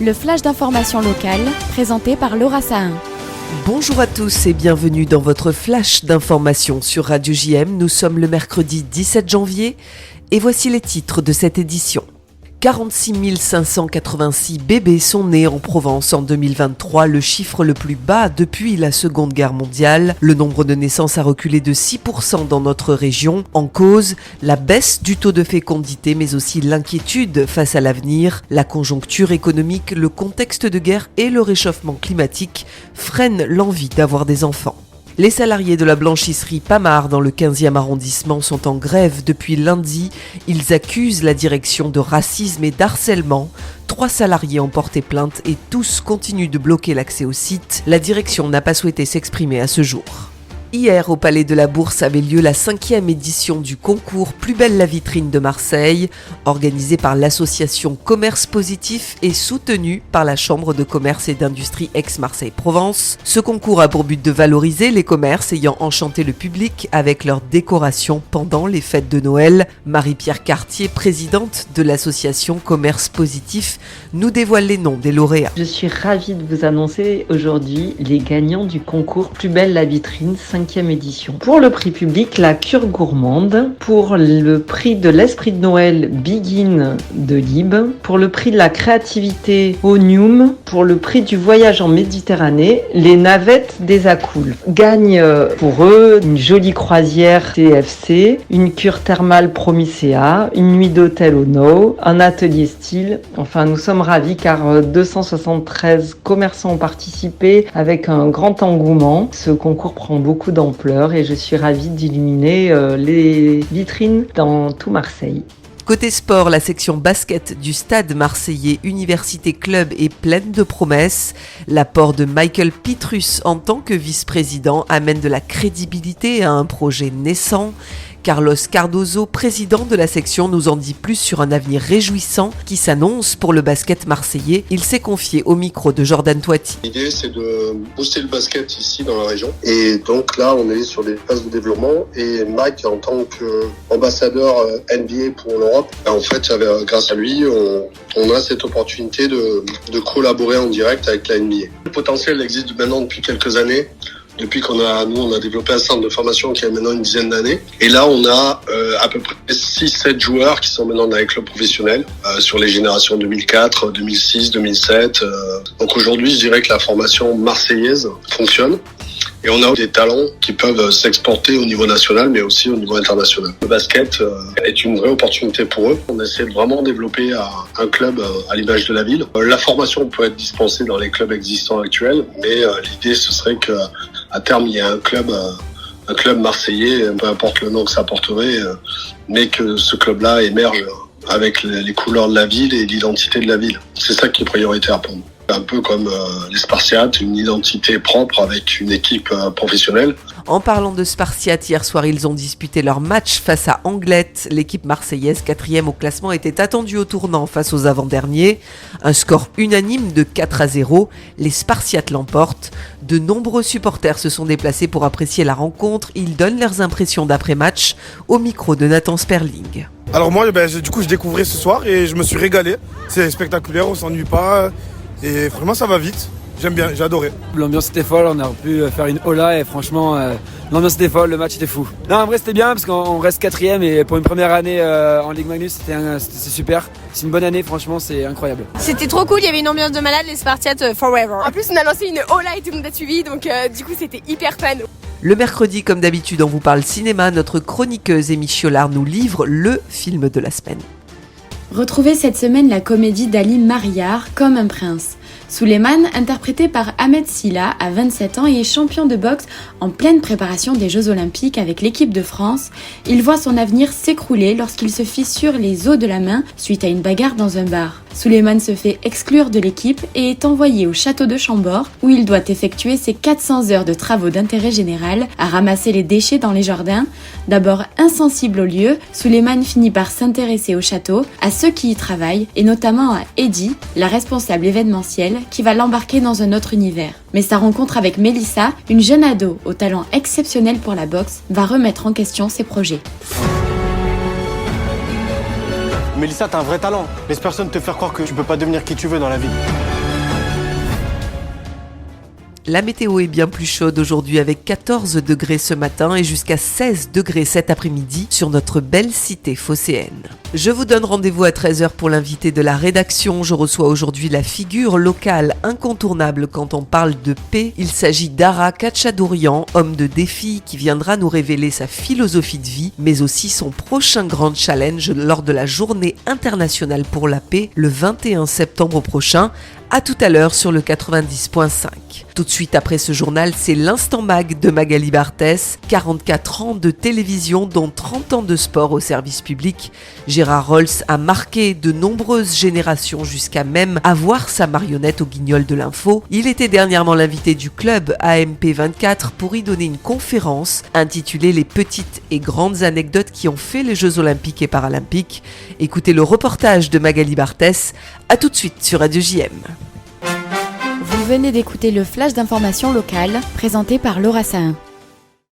Le flash d'information locale, présenté par Laura Sahin. Bonjour à tous et bienvenue dans votre flash d'information sur Radio JM. Nous sommes le mercredi 17 janvier et voici les titres de cette édition. 46 586 bébés sont nés en Provence en 2023, le chiffre le plus bas depuis la Seconde Guerre mondiale. Le nombre de naissances a reculé de 6% dans notre région. En cause, la baisse du taux de fécondité, mais aussi l'inquiétude face à l'avenir. La conjoncture économique, le contexte de guerre et le réchauffement climatique freinent l'envie d'avoir des enfants. Les salariés de la blanchisserie Pamar dans le 15e arrondissement sont en grève depuis lundi. Ils accusent la direction de racisme et d'harcèlement. 3 salariés ont porté plainte et tous continuent de bloquer l'accès au site. La direction n'a pas souhaité s'exprimer à ce jour. Hier, au Palais de la Bourse avait lieu la 5e édition du concours Plus belle la vitrine de Marseille, organisé par l'association Commerce Positif et soutenu par la Chambre de commerce et d'industrie Aix-Marseille-Provence. Ce concours a pour but de valoriser les commerces ayant enchanté le public avec leur décoration pendant les fêtes de Noël. Marie-Pierre Cartier, présidente de l'association Commerce Positif, nous dévoile les noms des lauréats. Je suis ravie de vous annoncer aujourd'hui les gagnants du concours Plus belle la vitrine 5e édition. Pour le prix public, la cure gourmande. Pour le prix de l'esprit de Noël, Begin de Lib. Pour le prix de la créativité, Onium. Pour le prix du voyage en Méditerranée, les navettes des Acoules. Gagne pour eux une jolie croisière TFC, une cure thermale Promicea, une nuit d'hôtel au No, un atelier style. Enfin, nous sommes ravis car 273 commerçants ont participé avec un grand engouement. Ce concours prend beaucoup d'ampleur et je suis ravie d'illuminer les vitrines dans tout Marseille. Côté sport, la section basket du stade marseillais Université Club est pleine de promesses. L'apport de Michael Pietrus en tant que vice-président amène de la crédibilité à un projet naissant. Carlos Cardozo, président de la section, nous en dit plus sur un avenir réjouissant qui s'annonce pour le basket marseillais. Il s'est confié au micro de Jordan Toiti. L'idée, c'est de booster le basket ici dans la région. Et donc là, on est sur des phases de développement. Et Mike, en tant qu'ambassadeur NBA pour l'Europe, en fait, grâce à lui, on a cette opportunité de collaborer en direct avec la NBA. Le potentiel existe maintenant depuis quelques années. Depuis qu'on a développé un centre de formation qui a maintenant une dizaine d'années. Et là, on a à peu près 6-7 joueurs qui sont maintenant dans les clubs professionnels sur les générations 2004, 2006, 2007. Donc aujourd'hui, je dirais que la formation marseillaise fonctionne. Et on a des talents qui peuvent s'exporter au niveau national, mais aussi au niveau international. Le basket est une vraie opportunité pour eux. On essaie de vraiment développer un club à l'image de la ville. La formation peut être dispensée dans les clubs existants actuels, mais l'idée, ce serait qu'à terme, il y ait un club marseillais, peu importe le nom que ça porterait, mais que ce club-là émerge avec les couleurs de la ville et l'identité de la ville. C'est ça qui est prioritaire pour nous. Un peu comme les Spartiates, une identité propre avec une équipe professionnelle. En parlant de Spartiates, hier soir, ils ont disputé leur match face à Anglet. L'équipe marseillaise, 4e au classement, était attendue au tournant face aux avant-derniers. Un score unanime de 4-0. Les Spartiates l'emportent. De nombreux supporters se sont déplacés pour apprécier la rencontre. Ils donnent leurs impressions d'après-match au micro de Nathan Sperling. Alors moi, je découvrais ce soir et je me suis régalé. C'est spectaculaire, on s'ennuie pas. Et franchement, ça va vite. J'aime bien, j'ai adoré. L'ambiance était folle, on a pu faire une hola et franchement, l'ambiance était folle, le match était fou. Non, en vrai, c'était bien parce qu'on reste 4e et pour une première année en Ligue Magnus, c'est super. C'est une bonne année, franchement, c'est incroyable. C'était trop cool, il y avait une ambiance de malade, les Spartiates forever. En plus, on a lancé une hola et tout le monde a suivi, donc du coup, c'était hyper fun. Le mercredi, comme d'habitude, on vous parle cinéma. Notre chroniqueuse Émy Chiolard nous livre le film de la semaine. Retrouvez cette semaine la comédie d'Ali Mariar, Comme un prince. Souleymane, interprété par Ahmed Silla, a 27 ans et est champion de boxe en pleine préparation des Jeux Olympiques avec l'équipe de France. Il voit son avenir s'écrouler lorsqu'il se fissure les os de la main suite à une bagarre dans un bar. Souleymane se fait exclure de l'équipe et est envoyé au château de Chambord où il doit effectuer ses 400 heures de travaux d'intérêt général à ramasser les déchets dans les jardins. D'abord insensible au lieu, Souleymane finit par s'intéresser au château, à ceux qui y travaillent et notamment à Eddie, la responsable événementielle, qui va l'embarquer dans un autre univers. Mais sa rencontre avec Mélissa, une jeune ado au talent exceptionnel pour la boxe, va remettre en question ses projets. Mélissa, t'as un vrai talent. Laisse personne te faire croire que tu peux pas devenir qui tu veux dans la vie. La météo est bien plus chaude aujourd'hui avec 14 degrés ce matin et jusqu'à 16 degrés cet après-midi sur notre belle cité phocéenne. Je vous donne rendez-vous à 13h pour l'invité de la rédaction. Je reçois aujourd'hui la figure locale incontournable quand on parle de paix. Il s'agit d'Ara Khatchadourian, homme de défi qui viendra nous révéler sa philosophie de vie, mais aussi son prochain grand challenge lors de la Journée internationale pour la paix le 21 septembre prochain. À tout à l'heure sur le 90.5. Tout de suite après ce journal, c'est l'Instant Mag de Magali Barthès. 44 ans de télévision, dont 30 ans de sport au service public. Gérard Rolls a marqué de nombreuses générations jusqu'à même avoir sa marionnette au Guignol de l'info. Il était dernièrement l'invité du club AMP24 pour y donner une conférence intitulée « Les petites et grandes anecdotes qui ont fait les Jeux Olympiques et Paralympiques ». Écoutez le reportage de Magali Barthès. À tout de suite sur Radio JM. Vous venez d'écouter le flash d'information locale présenté par Laura Sahin.